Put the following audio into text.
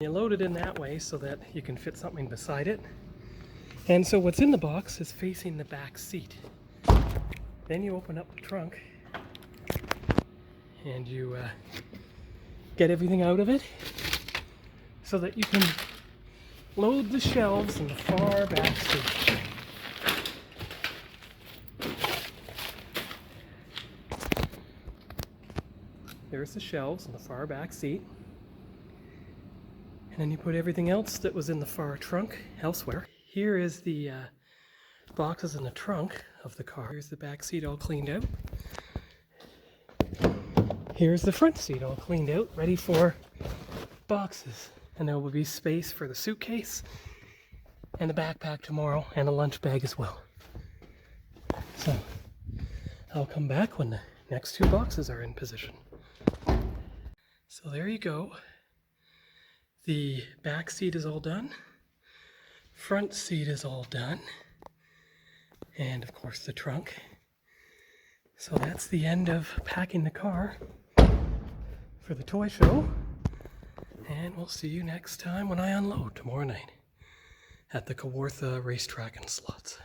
You load it in that way so that you can fit something beside it. And so what's in the box is facing the back seat. Then you open up the trunk and you get everything out of it so that you can load the shelves in the far back seat. There's the shelves in the far back seat. And then you put everything else that was in the far trunk elsewhere. Here is the boxes in the trunk of the car. Here's the back seat all cleaned out. Here's the front seat all cleaned out, ready for boxes. And there will be space for the suitcase and the backpack tomorrow and a lunch bag as well. So I'll come back when the next 2 boxes are in position. So there you go. The back seat is all done. Front seat is all done. And of course the trunk. So that's the end of packing the car for the toy show. And we'll see you next time when I unload tomorrow night at the Kawartha racetrack and slots.